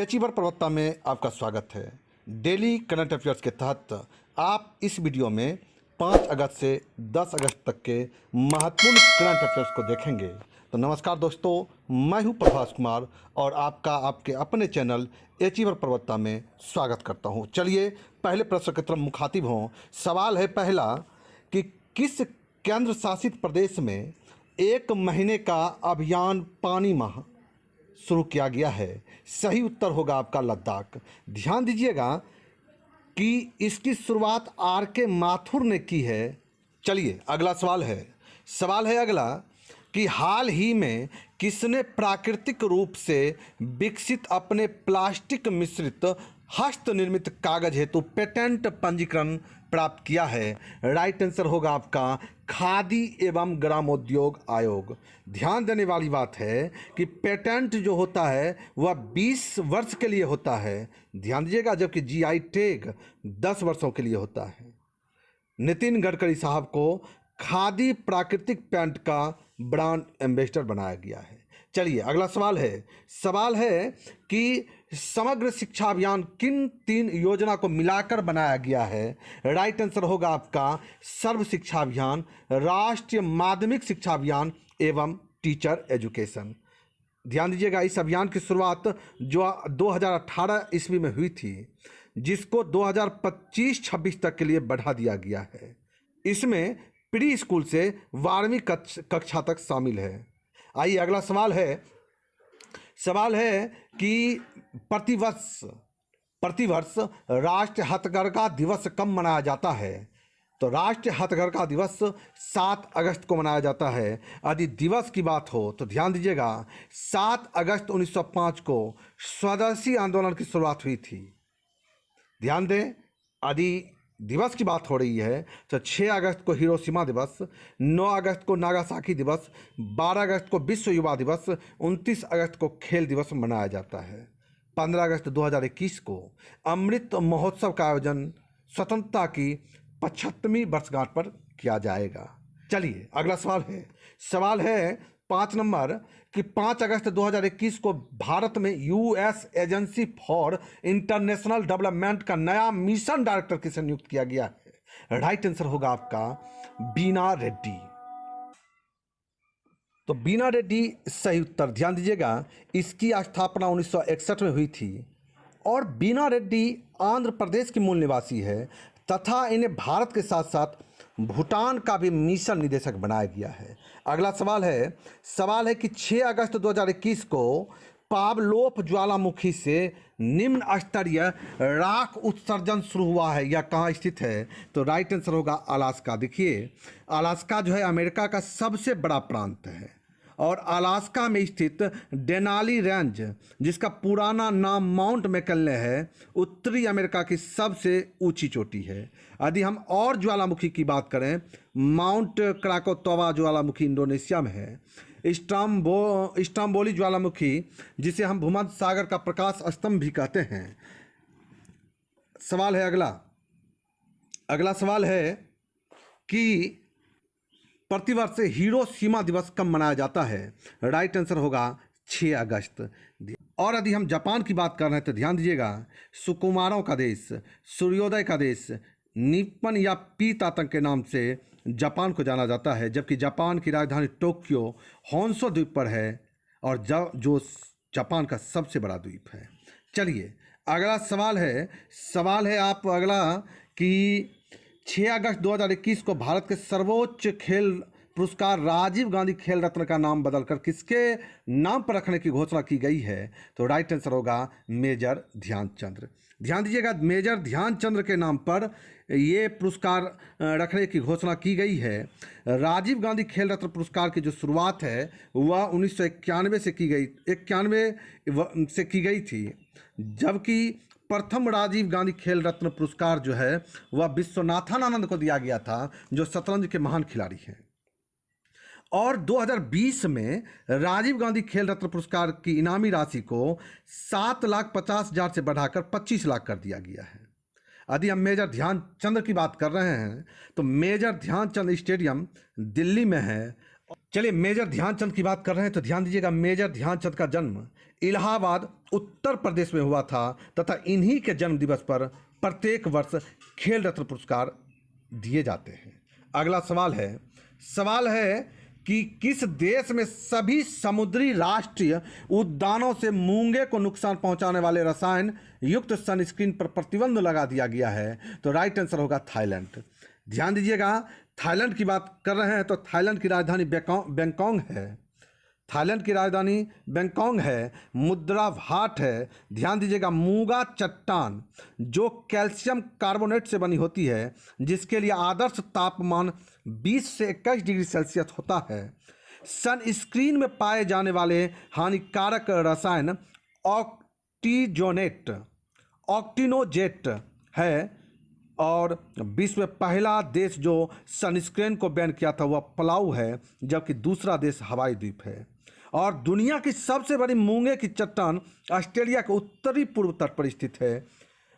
Achiever प्रवक्ता में आपका स्वागत है। डेली करंट अफेयर्स के तहत आप इस वीडियो में 5 अगस्त से 10 अगस्त तक के महत्वपूर्ण करंट अफेयर्स को देखेंगे। तो नमस्कार दोस्तों, मैं हूं प्रभास कुमार और आपके अपने चैनल अचीवर प्रवक्ता में स्वागत करता हूं। चलिए पहले प्रश्न की तरफ मुखातिब हों। सवाल है पहला कि किस केंद्र शासित प्रदेश में 1 महीने का अभियान पानी माह शुरू किया गया है? सही उत्तर होगा आपका लद्दाख। ध्यान दीजिएगा कि इसकी शुरुआत आर.के. माथुर ने की है। चलिए अगला सवाल है अगला कि हाल ही में किसने प्राकृतिक रूप से विकसित अपने प्लास्टिक मिश्रित हस्त निर्मित कागज हेतु पेटेंट पंजीकरण प्राप्त किया है? राइट आंसर होगा आपका खादी एवं ग्रामोद्योग आयोग। ध्यान देने वाली बात है कि पेटेंट जो होता है वह 20 वर्ष के लिए होता है, ध्यान दीजिएगा, जबकि जीआई टैग 10 वर्षों के लिए होता है। नितिन गडकरी साहब को खादी प्राकृतिक पैंट का ब्रांड एम्बेसडर बनाया गया है। चलिए अगला सवाल है कि समग्र शिक्षा अभियान किन 3 योजना को मिलाकर बनाया गया है? राइट आंसर होगा आपका सर्व शिक्षा अभियान, राष्ट्रीय माध्यमिक शिक्षा अभियान एवं टीचर एजुकेशन। ध्यान दीजिएगा, इस अभियान की शुरुआत जो 2018 ईस्वी में हुई थी, जिसको 2025-26 तक के लिए बढ़ा दिया गया है। इसमें प्री स्कूल से 12वीं कक्षा तक शामिल है। आइए अगला सवाल है कि प्रतिवर्ष राष्ट्रीय हथकरघा दिवस कब मनाया जाता है? तो राष्ट्रीय हथकरघा दिवस 7 अगस्त को मनाया जाता है। यदि दिवस की बात हो तो ध्यान दीजिएगा 7 अगस्त 1905 को स्वदेशी आंदोलन की शुरुआत हुई थी। ध्यान दें, यदि दिवस की बात हो रही है तो 6 अगस्त को हिरोशिमा दिवस, 9 अगस्त को नागासाकी दिवस, 12 अगस्त को विश्व युवा दिवस, 29 अगस्त को खेल दिवस मनाया जाता है। 15 अगस्त 2021 को अमृत महोत्सव का आयोजन स्वतंत्रता की 75वीं वर्षगांठ पर किया जाएगा। चलिए अगला सवाल है 5 नंबर कि 5 अगस्त 2021 को भारत में US agency for international development का नया मिशन डायरेक्टर किसे नियुक्त किया गया है? राइट आंसर होगा आपका बीना रेड्डी। तो बीना रेड्डी सही उत्तर। ध्यान दीजिएगा, इसकी स्थापना 1961 में हुई थी और बीना रेड्डी आंध्र प्रदेश की मूल निवासी है तथा इन्हें भारत के साथ साथ भूटान का भी मिशन निदेशक बनाया गया है। अगला सवाल है कि 6 अगस्त 2021 को पावलोव ज्वालामुखी से निम्न स्तरीय राख उत्सर्जन शुरू हुआ है। यह कहाँ स्थित है? तो राइट आंसर होगा अलास्का। देखिए, अलास्का जो है अमेरिका का सबसे बड़ा प्रांत है और अलास्का में स्थित डेनाली रेंज, जिसका पुराना नाम माउंट मैकनले है, उत्तरी अमेरिका की सबसे ऊंची चोटी है। यदि हम और ज्वालामुखी की बात करें, माउंट क्राकोतोवा ज्वालामुखी इंडोनेशिया में है। इस्तांबुली ज्वालामुखी, जिसे हम भूमध्य सागर का प्रकाश स्तंभ भी कहते हैं। अगला सवाल है कि प्रतिवर्ष हिरोशिमा दिवस कब मनाया जाता है? राइट आंसर होगा 6 अगस्त। और यदि हम जापान की बात कर रहे हैं तो ध्यान दीजिएगा, सुकुमारों का देश, सूर्योदय का देश, निप्पन या पीत आतंक के नाम से जापान को जाना जाता है, जबकि जापान की राजधानी टोक्यो होन्शो द्वीप पर है और जो जापान का सबसे बड़ा द्वीप है। चलिए अगला सवाल है आप अगला कि 6 अगस्त 2021 को भारत के सर्वोच्च खेल पुरस्कार राजीव गांधी खेल रत्न का नाम बदलकर किसके नाम पर रखने की घोषणा की गई है? तो राइट आंसर होगा मेजर ध्यानचंद। ध्यान दीजिएगा, मेजर ध्यानचंद के नाम पर ये पुरस्कार रखने की घोषणा की गई है। राजीव गांधी खेल रत्न पुरस्कार की जो शुरुआत है वह 1991 से की गई थी, जबकि प्रथम राजीव गांधी खेल रत्न पुरस्कार जो है वह विश्वनाथन आनंद को दिया गया था, जो शतरंज के महान खिलाड़ी हैं। और 2020 में राजीव गांधी खेल रत्न पुरस्कार की इनामी राशि को 7,50,000 से बढ़ाकर 25 लाख कर दिया गया है। यदि हम मेजर ध्यानचंद की बात कर रहे हैं तो मेजर ध्यानचंद स्टेडियम दिल्ली में है चलिए, मेजर ध्यानचंद की बात कर रहे हैं तो ध्यान दीजिएगा, मेजर ध्यानचंद का जन्म इलाहाबाद उत्तर प्रदेश में हुआ था तथा इन्हीं के जन्म दिवस पर प्रत्येक वर्ष खेल रत्न पुरस्कार दिए जाते हैं। अगला सवाल है कि किस देश में सभी समुद्री राष्ट्रीय उद्यानों से मूंगे को नुकसान पहुंचाने वाले रसायन युक्त सनस्क्रीन पर प्रतिबंध लगा दिया गया है? तो राइट आंसर होगा थाईलैंड। ध्यान दीजिएगा, थाईलैंड की बात कर रहे हैं तो थाईलैंड की राजधानी बैंकॉक है। थाईलैंड की राजधानी बैंकॉक है। मुद्रा घाट है। ध्यान दीजिएगा, मूंगा चट्टान जो कैल्शियम कार्बोनेट से बनी होती है, जिसके लिए आदर्श तापमान 20 से 21 डिग्री सेल्सियस होता है। सनस्क्रीन में पाए जाने वाले हानिकारक रसायन ऑक्टिनोजेट है। और विश्व में पहला देश जो सनस्क्रीन को बैन किया था वह पलाऊ है, जबकि दूसरा देश हवाई द्वीप है। और दुनिया की सबसे बड़ी मूंगे की चट्टान ऑस्ट्रेलिया के उत्तरी पूर्व तट पर स्थित है,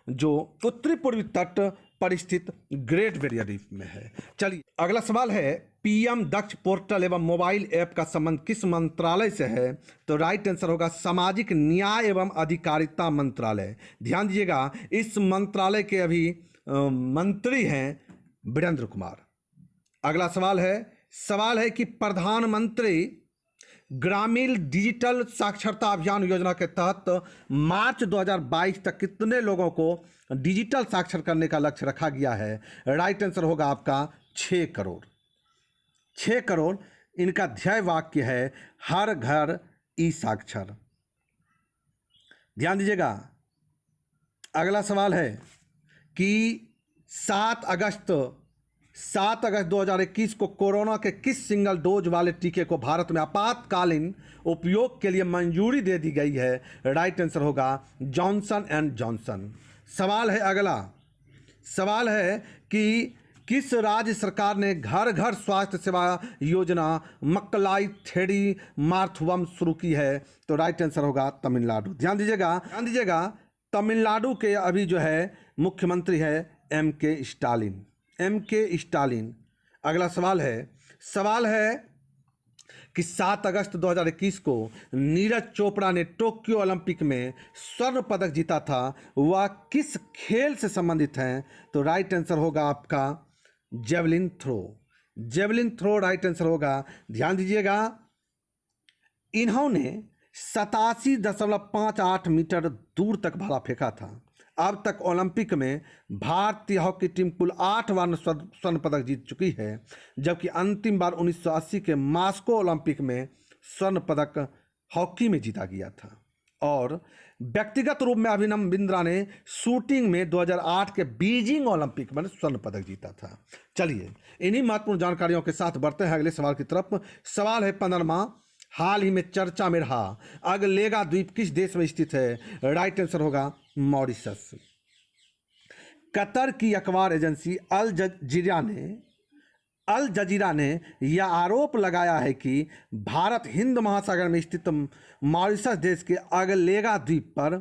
जो उत्तरी पूर्वी तट पर स्थित ग्रेट बैरियर रीफ में है। चलिए, अगला सवाल है, पीएम दक्ष पोर्टल एवं मोबाइल ऐप का संबंध किस मंत्रालय से है? तो राइट आंसर होगा सामाजिक न्याय एवं अधिकारिता मंत्रालय। ध्यान दीजिएगा, इस मंत्रालय के अभी मंत्री हैं वीरेंद्र कुमार। अगला सवाल है कि प्रधानमंत्री ग्रामीण डिजिटल साक्षरता अभियान योजना के तहत मार्च 2022 तक कितने लोगों को डिजिटल साक्षर करने का लक्ष्य रखा गया है? राइट आंसर होगा आपका 6 करोड़। 6 करोड़ इनका ध्येय वाक्य है, हर घर ई साक्षर। ध्यान दीजिएगा, अगला सवाल है कि 7 अगस्त 2021 को कोरोना के किस सिंगल डोज वाले टीके को भारत में आपातकालीन उपयोग के लिए मंजूरी दे दी गई है? राइट आंसर होगा जॉनसन एंड जॉनसन। अगला सवाल है कि किस राज्य सरकार ने घर घर स्वास्थ्य सेवा योजना मक्कलाई थेड़ी मार्थवम शुरू की है? तो राइट आंसर होगा तमिलनाडु। ध्यान दीजिएगा, तमिलनाडु के अभी जो है मुख्यमंत्री है M.K. स्टालिन। अगला सवाल है कि 7 अगस्त 2021 को नीरज चोपड़ा ने टोक्यो ओलंपिक में स्वर्ण पदक जीता था, वह किस खेल से संबंधित हैं? तो राइट आंसर होगा आपका जेवलिन थ्रो राइट आंसर होगा। ध्यान दीजिएगा, इन्होंने 87.58 मीटर दूर तक भाला फेंका था। अब तक ओलंपिक में भारतीय हॉकी टीम कुल 8 बार स्वर्ण पदक जीत चुकी है, जबकि अंतिम बार 1980 के मास्को ओलंपिक में स्वर्ण पदक हॉकी में जीता गया था। और व्यक्तिगत रूप में अभिनव बिंद्रा ने शूटिंग में 2008 के बीजिंग ओलंपिक में स्वर्ण पदक जीता था। चलिए, इन्हीं महत्वपूर्ण जानकारियों के साथ बढ़ते हैं अगले सवाल की तरफ। सवाल है 15वां, हाल ही में चर्चा में रहा अगलेगा द्वीप किस देश में स्थित है? राइट आंसर होगा मॉरिशस। कतर की अखबार एजेंसी अल जजीरा ने यह आरोप लगाया है कि भारत हिंद महासागर में स्थित मॉरिशस देश के अगलेगा द्वीप पर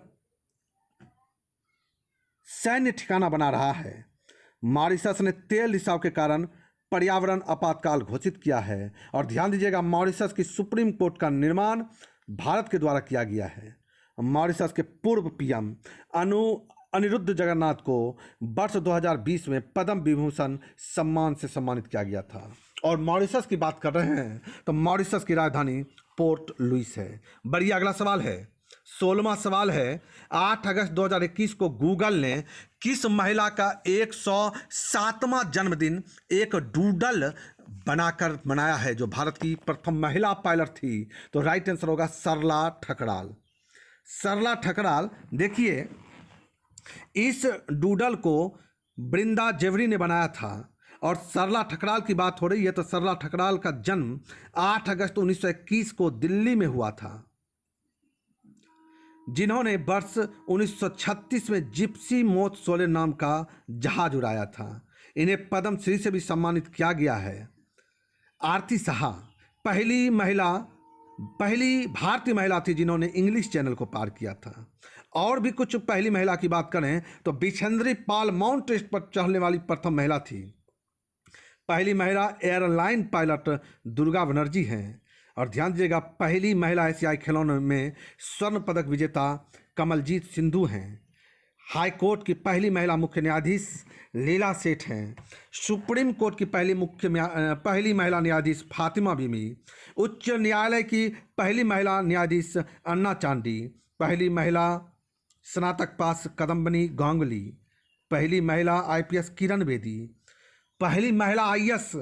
सैन्य ठिकाना बना रहा है। मॉरिशस ने तेल रिसाव के कारण पर्यावरण आपातकाल घोषित किया है। और ध्यान दीजिएगा, मॉरिशस की सुप्रीम कोर्ट का निर्माण भारत के द्वारा किया गया है। मॉरिशस के पूर्व पीएम अनिरुद्ध जगन्नाथ को वर्ष 2020 में पद्म विभूषण सम्मान से सम्मानित किया गया था। और मॉरिशस की बात कर रहे हैं तो मॉरिशस की राजधानी पोर्ट लुइस है। बढ़िया, अगला सवाल है, 16वां सवाल है, 8 अगस्त 2021 को गूगल ने किस महिला का 107वां जन्मदिन एक डूडल बनाकर मनाया है, जो भारत की प्रथम महिला पायलट थी? तो राइट आंसर होगा सरला ठकराल। देखिए, इस डूडल को बृंदा जेवरी ने बनाया था। और सरला ठकराल की बात हो रही है तो सरला ठकराल का जन्म 8 अगस्त 1921 को दिल्ली में हुआ था, जिन्होंने वर्ष 1936 में जिप्सी मोथ सोले नाम का जहाज उड़ाया था। इन्हें पद्मश्री से भी सम्मानित किया गया है। आरती साहा पहली भारतीय महिला थी जिन्होंने इंग्लिश चैनल को पार किया था। और भी कुछ पहली महिला की बात करें तो बिछेंद्री पाल माउंट टेस्ट पर चढ़ने वाली प्रथम महिला थी। पहली महिला एयरलाइन पायलट दुर्गा बनर्जी हैं। और ध्यान दीजिएगा, पहली महिला एशियाई खिलौनों में स्वर्ण पदक विजेता कमलजीत सिंधु हैं। हाई कोर्ट की पहली महिला मुख्य न्यायाधीश लीला सेठ हैं। सुप्रीम कोर्ट की पहली महिला न्यायाधीश फातिमा बिमी। उच्च न्यायालय की पहली महिला न्यायाधीश अन्ना चांडी। पहली महिला स्नातक पास कदम्बनी गांगुली। पहली महिला IPS किरण बेदी। पहली महिला IAS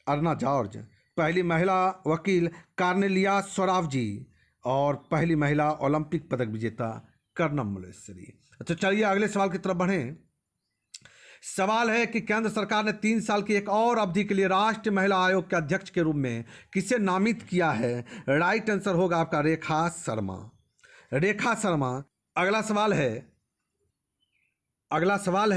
अरुणा जॉर्ज। पहली महिला वकील कार्नेलिया सोरावजी। और पहली महिला ओलंपिक पदक विजेता कर्णम मल्लेश्वरी। तो चलिए अगले सवाल की तरफ बढ़ें। सवाल है कि केंद्र सरकार ने 3 साल की एक और अवधि के लिए राष्ट्रीय महिला आयोग के अध्यक्ष के रूप में किसे नामित किया है? राइट आंसर होगा आपका रेखा शर्मा। रेखा शर्मा। अगला सवाल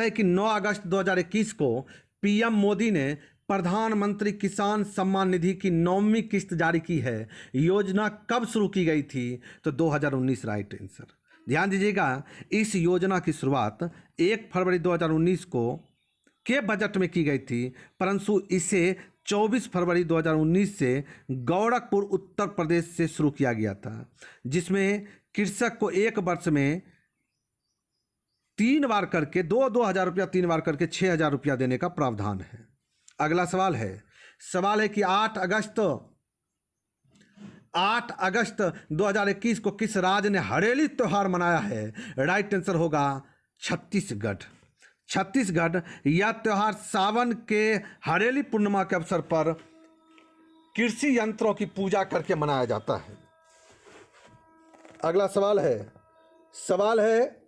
है कि 9 अगस्त 2021 को PM मोदी ने प्रधानमंत्री किसान सम्मान निधि की 9वीं किस्त जारी की है। योजना कब शुरू की गई थी? तो 2019 राइट आंसर। ध्यान दीजिएगा, इस योजना की शुरुआत 1 फरवरी 2019 को के बजट में की गई थी, परंतु इसे 24 फरवरी 2019 से गोरखपुर उत्तर प्रदेश से शुरू किया गया था, जिसमें कृषक को एक वर्ष में 3 बार करके 2,000 रुपया 3 बार करके 6,000 रुपया देने का प्रावधान है। अगला सवाल है कि 8 अगस्त 2021 को किस राज्य ने हरेली त्योहार मनाया है? राइट आंसर होगा छत्तीसगढ़। छत्तीसगढ़। यह त्योहार सावन के हरेली पूर्णिमा के अवसर पर कृषि यंत्रों की पूजा करके मनाया जाता है। अगला सवाल है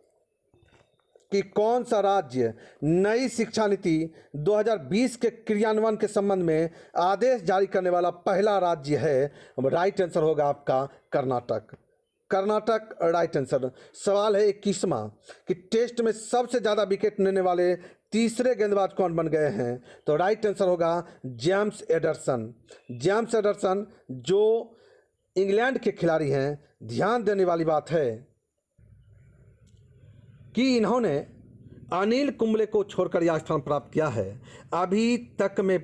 कि कौन सा राज्य नई शिक्षा नीति 2020 के क्रियान्वयन के संबंध में आदेश जारी करने वाला पहला राज्य है? राइट आंसर होगा आपका कर्नाटक। Karnataka right answer. सवाल है 21वां कि टेस्ट में सबसे ज़्यादा विकेट लेने वाले तीसरे गेंदबाज कौन बन गए हैं? तो राइट आंसर होगा जेम्स एडरसन। जेम्स एडरसन जो इंग्लैंड के खिलाड़ी हैं। ध्यान देने वाली बात है कि इन्होंने अनिल कुंबले को छोड़कर यह स्थान प्राप्त किया है। अभी तक में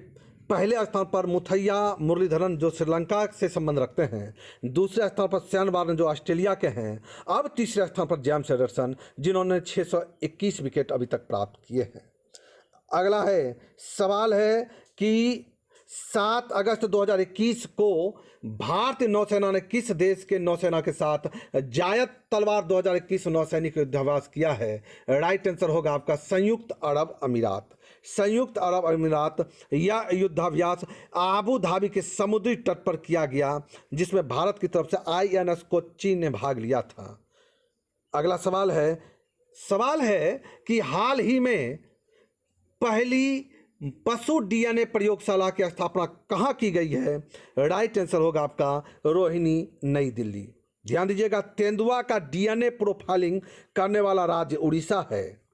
पहले स्थान पर मुथैया मुरलीधरन जो श्रीलंका से संबंध रखते हैं, दूसरे स्थान पर शैन वार्न जो ऑस्ट्रेलिया के हैं, अब तीसरे स्थान पर जेम्स एडरसन जिन्होंने 621 विकेट अभी तक प्राप्त किए हैं। अगला सवाल है कि 7 अगस्त 2021 को भारतीय नौसेना ने किस देश के नौसेना के साथ जायद तलवार 2021 नौसैनिक युद्धाभ्यास किया है? राइट आंसर होगा आपका संयुक्त अरब अमीरात। संयुक्त अरब अमीरात। यह युद्धाभ्यास आबू धाबी के समुद्री तट पर किया गया, जिसमें भारत की तरफ से INS कोच्चि ने भाग लिया था। अगला सवाल है कि हाल ही में पहली पशु DNA प्रयोगशाला की स्थापना कहाँ की गई है? राइट आंसर होगा आपका रोहिणी, नई दिल्ली। ध्यान दीजिएगा, तेंदुआ का DNA प्रोफाइलिंग करने वाला राज्य उड़ीसा है।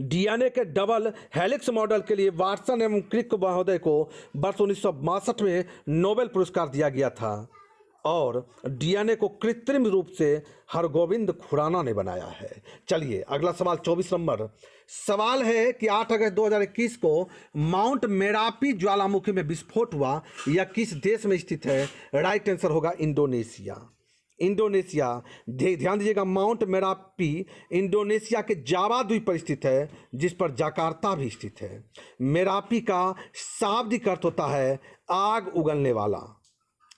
DNA के डबल हेलिक्स मॉडल के लिए वाटसन एवं क्रिक महोदय को वर्ष 1962 में नोबेल पुरस्कार दिया गया था और DNA को कृत्रिम रूप से हरगोविंद खुराना ने बनाया है। चलिए अगला सवाल 24 नंबर सवाल है कि 8 अगस्त 2021 को माउंट मेरापी ज्वालामुखी में विस्फोट हुआ, यह किस देश में स्थित है? राइट आंसर होगा इंडोनेशिया। इंडोनेशिया। ध्यान दीजिएगा, माउंट मेरापी इंडोनेशिया के जावा द्वीप पर स्थित है, जिस पर जकार्ता भी स्थित है। मेरापी का शाब्दिक अर्थ होता है आग उगलने वाला।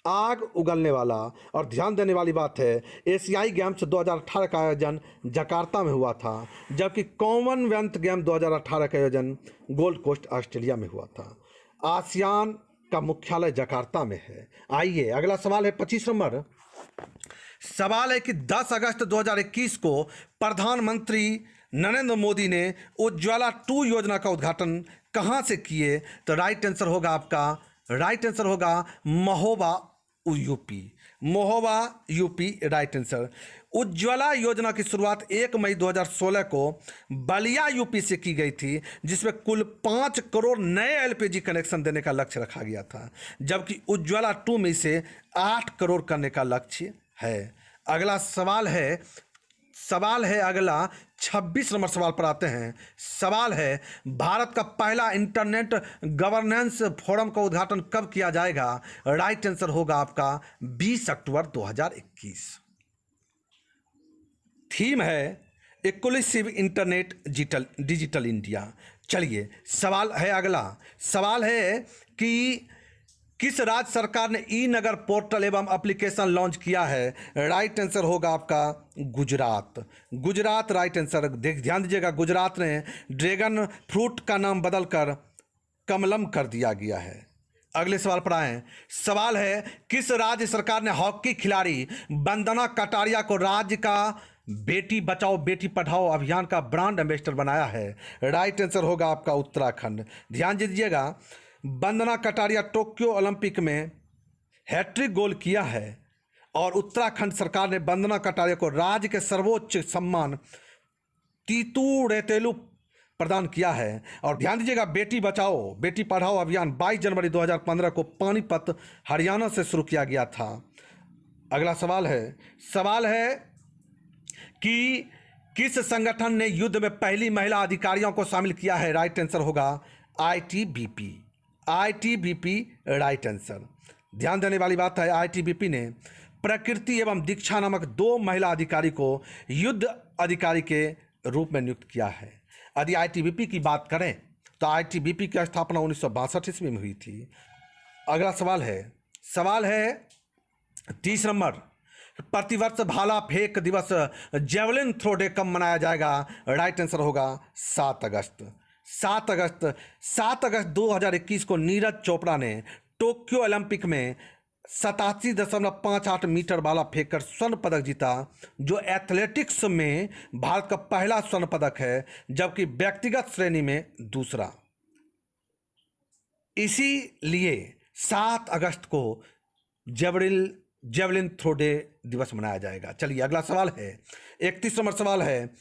आग उगलने वाला। और ध्यान देने वाली बात है, एशियाई गेम्स 2018 का आयोजन जकार्ता में हुआ था, जबकि कॉमनवेल्थ गेम 2018 का आयोजन गोल्ड कोस्ट ऑस्ट्रेलिया में हुआ था। आसियान का मुख्यालय जकार्ता में है। आइए अगला सवाल है 25 नंबर सवाल है कि 10 अगस्त 2021 को प्रधानमंत्री नरेंद्र मोदी ने उज्ज्वला 2 योजना का उद्घाटन कहां से किए? तो राइट आंसर होगा Mahoba UP. Mahoba UP right answer. Ujjwala योजना की शुरुआत 1 मई 2016 को बलिया यूपी से की गई थी, जिसमें कुल 5 करोड़ नए LPG कनेक्शन देने का लक्ष्य रखा गया था, जबकि उज्ज्वला 2 में से 8 करोड़ करने का लक्ष्य है। अगला सवाल है सवाल है अगला 26 नंबर सवाल पर आते हैं। सवाल है भारत का पहला इंटरनेट गवर्नेंस फोरम का उद्घाटन कब किया जाएगा? राइट आंसर होगा आपका 20 अक्टूबर 2021। थीम है इक्लूसिव इंटरनेट डिजिटल इंडिया। चलिए सवाल है अगला। सवाल है कि किस राज्य सरकार ने ई नगर पोर्टल एवं एप्लीकेशन लॉन्च किया है? राइट आंसर होगा आपका गुजरात। Gujarat right answer. ध्यान दीजिएगा, गुजरात ने ड्रैगन फ्रूट का नाम बदलकर कमलम कर दिया गया है। अगले सवाल पर आए। सवाल है किस राज्य सरकार ने हॉकी खिलाड़ी वंदना कटारिया को राज्य का बेटी बचाओ बेटी पढ़ाओ अभियान का ब्रांड एम्बेसडर बनाया है? राइट आंसर होगा आपका उत्तराखंड। ध्यान दीजिएगा, वंदना कटारिया टोक्यो ओलंपिक में हैट्रिक गोल किया है और उत्तराखंड सरकार ने वंदना कटारिया को राज्य के सर्वोच्च सम्मान तीतू रेतेलू प्रदान किया है। और ध्यान दीजिएगा, बेटी बचाओ बेटी पढ़ाओ अभियान 22 जनवरी 2015 को पानीपत हरियाणा से शुरू किया गया था। अगला सवाल है कि किस संगठन ने युद्ध में पहली महिला अधिकारियों को शामिल किया है? राइट आंसर होगा आईटीबीपी। ITBP right answer. ध्यान देने वाली बात है, आईटीबीपी ने प्रकृति एवं दीक्षा नामक 2 महिला अधिकारी को युद्ध अधिकारी के रूप में नियुक्त किया है। यदि आईटीबीपी की बात करें तो आईटीबीपी की स्थापना 1962 ईस्वी में हुई थी। अगला सवाल है 30 नंबर। प्रतिवर्ष भाला फेंक दिवस जेवलिन थ्रो डे कब मनाया जाएगा? राइट आंसर होगा 7 अगस्त। 7 अगस्त 2021 को नीरज चोपड़ा ने टोक्यो ओलंपिक में 87.58 मीटर भाला फेंककर स्वर्ण पदक जीता, जो एथलेटिक्स में भारत का पहला स्वर्ण पदक है, जबकि व्यक्तिगत श्रेणी में दूसरा। इसीलिए 7 अगस्त को जेवलिन थ्रो डे दिवस मनाया जाएगा। चलिए अगला सवाल है 31 नंबर सवाल है।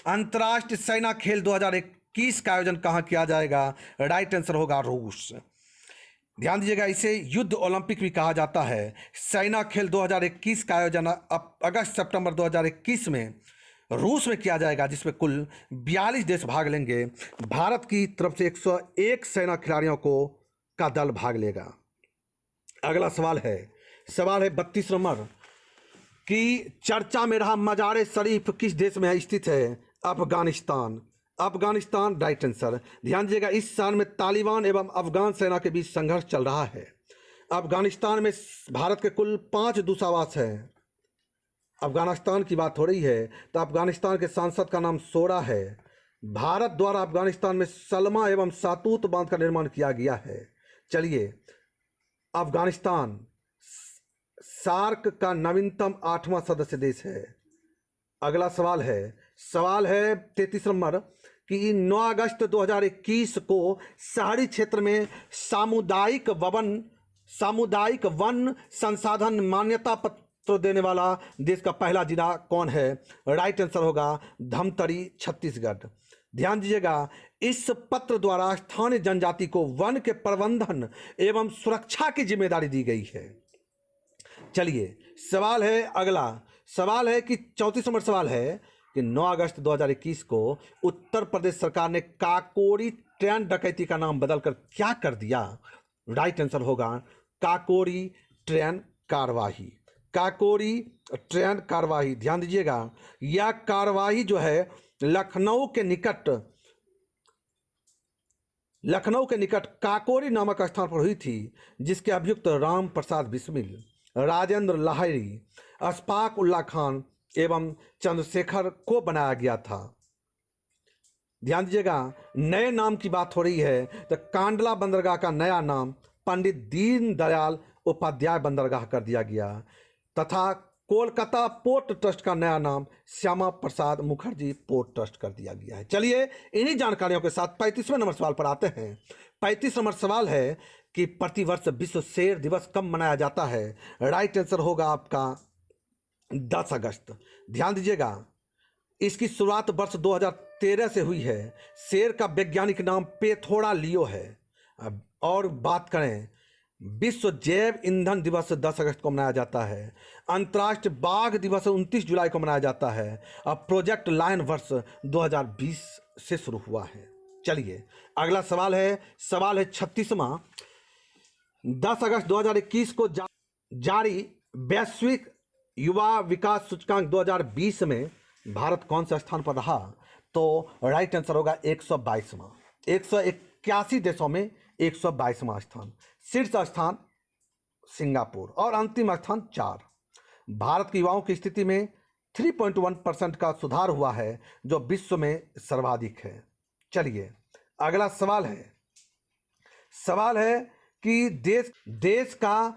अंतर्राष्ट्रीय सेना खेल 2021 का आयोजन कहाँ किया जाएगा? राइट आंसर होगा रूस। ध्यान दीजिएगा, इसे युद्ध ओलंपिक भी कहा जाता है। सेना खेल 2021 का आयोजन अगस्त सितंबर 2021 में रूस में किया जाएगा, जिसमें कुल 42 देश भाग लेंगे। भारत की तरफ से 101 सेना खिलाड़ियों का दल भाग लेगा। अगला सवाल है 32 नंबर कि चर्चा में रहा मजार शरीफ किस देश में स्थित है? Afghanistan right answer. ध्यान दीजिएगा, इस साल में तालिबान एवं अफगान सेना के बीच संघर्ष चल रहा है। अफगानिस्तान में भारत के कुल 5 दूतावास हैं। अफगानिस्तान की बात हो रही है तो अफगानिस्तान के सांसद का नाम सोरा है। भारत द्वारा अफगानिस्तान में सलमा एवं सातूत बांध का निर्माण किया गया है। चलिए, अफगानिस्तान सार्क का नवीनतम 8वां सदस्य देश है। अगला सवाल है 33 नंबर कि 9 अगस्त 2021 को शहरी क्षेत्र में सामुदायिक वन संसाधन मान्यता पत्र देने वाला देश का पहला जिला कौन है? राइट आंसर होगा धमतरी छत्तीसगढ़। ध्यान दीजिएगा, इस पत्र द्वारा स्थानीय जनजाति को वन के प्रबंधन एवं सुरक्षा की जिम्मेदारी दी गई है। चलिए अगला सवाल है कि 34 नंबर सवाल है कि 9 अगस्त 2021 को उत्तर प्रदेश सरकार ने काकोरी ट्रेन डकैती का नाम बदलकर क्या कर दिया? राइट आंसर होगा काकोरी ट्रेन कार्यवाही। ध्यान दीजिएगा, यह कार्यवाही जो है लखनऊ के निकट काकोरी नामक स्थान पर हुई थी, जिसके अभियुक्त राम प्रसाद बिस्मिल, राजेंद्र लाहिरी, अशफाक उल्ला खान एवं चंद्रशेखर को बनाया गया था। ध्यान दीजिएगा, नए नाम की बात हो रही है तो कांडला बंदरगाह का नया नाम पंडित दीनदयाल उपाध्याय बंदरगाह कर दिया गया तथा कोलकाता पोर्ट ट्रस्ट का नया नाम श्यामा प्रसाद मुखर्जी पोर्ट ट्रस्ट कर दिया गया है। चलिए, इन्हीं जानकारियों के साथ 35वें नंबर सवाल पर आते हैं। 35 नंबर सवाल है कि प्रतिवर्ष विश्व शेर दिवस कब मनाया जाता है? राइट आंसर होगा आपका 10 अगस्त। ध्यान दीजिएगा, इसकी शुरुआत वर्ष 2013 से हुई है। शेर का वैज्ञानिक नाम पेथोड़ा लियो है। और बात करें विश्व जैव ईंधन दिवस 10 अगस्त को मनाया जाता है। अंतर्राष्ट्रीय बाघ दिवस 29 जुलाई को मनाया जाता है। अब प्रोजेक्ट लायन वर्ष 2020 से शुरू हुआ है। चलिए अगला सवाल है 36वां। 10 अगस्त 2021 को जारी वैश्विक युवा विकास सूचकांक 2020 में भारत कौन से स्थान पर रहा? तो राइट आंसर होगा 122वां। 181 देशों में 122वां स्थान। शीर्ष स्थान सिंगापुर और अंतिम स्थान 4। भारत के युवाओं की स्थिति में 3.1% का सुधार हुआ है, जो विश्व में सर्वाधिक है। चलिए अगला सवाल है कि देश का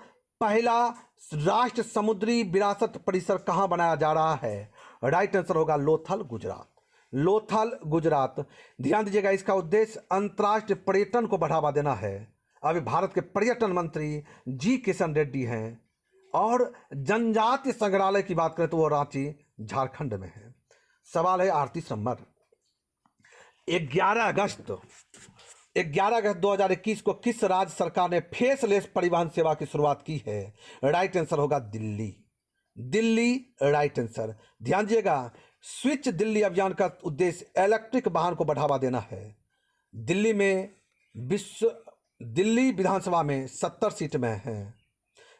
पहला राष्ट्र समुद्री विरासत परिसर कहाँ बनाया जा रहा है? राइट आंसर होगा लोथल, गुजरात। लोथल, गुजरात। ध्यान दीजिएगा, इसका उद्देश्य अंतर्राष्ट्रीय पर्यटन को बढ़ावा देना है। अभी भारत के पर्यटन मंत्री जी किशन रेड्डी हैं। और जनजातीय संग्रहालय की बात करें तो वो रांची, झारखंड में है। सवाल है 38 नंबर। 11 अगस्त 2021 को किस राज्य सरकार ने फेसलेस परिवहन सेवा की शुरुआत की है? राइट आंसर होगा दिल्ली, राइट आंसर। ध्यान दीजिएगा, स्विच दिल्ली अभियान का उद्देश्य इलेक्ट्रिक वाहन को बढ़ावा देना है। दिल्ली विधानसभा में 70 सीट में है,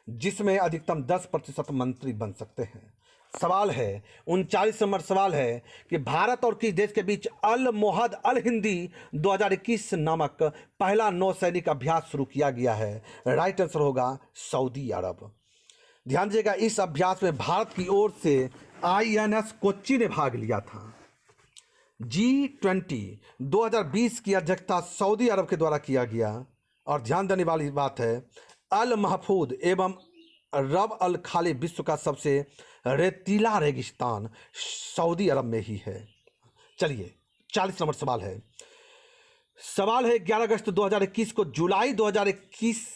जिसमें अधिकतम 10% मंत्री बन सकते हैं। सवाल है 39 नंबर। सवाल है कि भारत और किस देश के बीच अल मोहद अल हिंदी 2021 नामक पहला नौसैनिक अभ्यास शुरू किया गया है? राइट आंसर होगा सऊदी अरब। ध्यान दीजिएगा, इस अभ्यास में भारत की ओर से INS कोच्चि ने भाग लिया था। G20 2020 की अध्यक्षता सऊदी अरब के द्वारा किया गया। और ध्यान देने वाली बात है, अल महफूद एवं रब अल खाली विश्व का सबसे रेतीला रेगिस्तान सऊदी अरब में ही है। चलिए 40 नंबर सवाल है 11 अगस्त 2021 को जुलाई 2021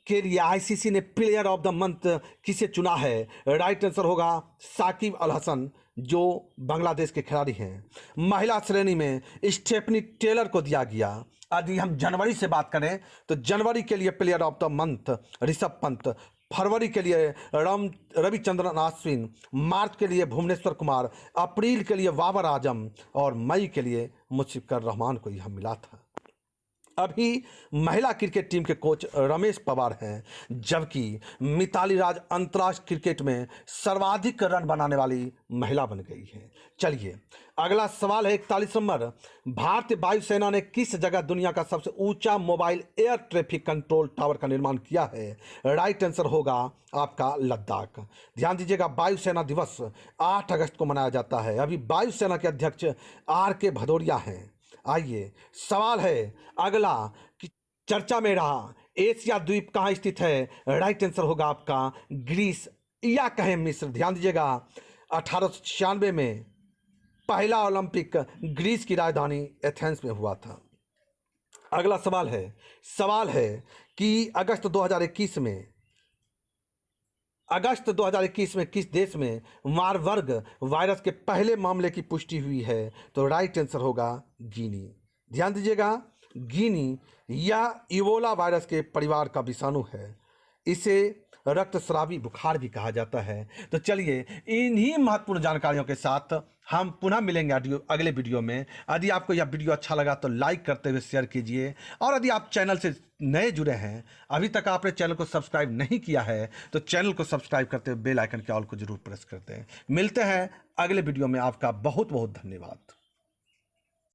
के लिए ICC ने प्लेयर ऑफ द मंथ किसे चुना है? राइट आंसर होगा साकिब अल हसन, जो बांग्लादेश के खिलाड़ी हैं। महिला श्रेणी में स्टेफनी टेलर को दिया गया। यदि हम जनवरी से बात करें तो जनवरी के लिए player of the month Rishabh Pant, फरवरी के लिए रविचंद्रन अश्विन, मार्च के लिए भुवनेश्वर कुमार, अप्रैल के लिए बाबर आजम और मई के लिए मुशफिकुर रहमान को यह मिला था। अभी महिला क्रिकेट टीम के कोच रमेश पवार हैं, जबकि मिताली राज अंतर्राष्ट्रीय क्रिकेट में सर्वाधिक रन बनाने वाली महिला बन गई है। चलिए अगला सवाल है 41 नंबर। भारतीय वायुसेना ने किस जगह दुनिया का सबसे ऊंचा mobile air traffic control tower का निर्माण किया है? राइट आंसर होगा आपका लद्दाख। ध्यान दीजिएगा, वायुसेना दिवस 8 अगस्त को मनाया जाता है। अभी वायुसेना के अध्यक्ष RK भदौरिया हैं। आइए सवाल है अगला कि चर्चा में रहा एशिया द्वीप कहाँ स्थित है? राइट आंसर होगा आपका ग्रीस या कहें मिस्र। ध्यान दीजिएगा, 1896 में पहला ओलंपिक ग्रीस की राजधानी एथेंस में हुआ था। अगला सवाल है कि अगस्त 2021 में किस देश में मारबर्ग वायरस के पहले मामले की पुष्टि हुई है? तो राइट आंसर होगा गिनी। ध्यान दीजिएगा, गिनी या इबोला वायरस के परिवार का विषाणु है। इसे रक्तस्रावी बुखार भी कहा जाता है। तो चलिए इन्हीं महत्वपूर्ण जानकारियों के साथ हम पुनः मिलेंगे अगले वीडियो में। यदि आपको यह वीडियो अच्छा लगा तो लाइक करते हुए शेयर कीजिए, और यदि आप चैनल से नए जुड़े हैं, अभी तक आपने चैनल को सब्सक्राइब नहीं किया है, तो चैनल को सब्सक्राइब करते हुए बेल आइकन के ऑल को जरूर प्रेस करते हैं। मिलते हैं अगले वीडियो में। आपका बहुत बहुत धन्यवाद।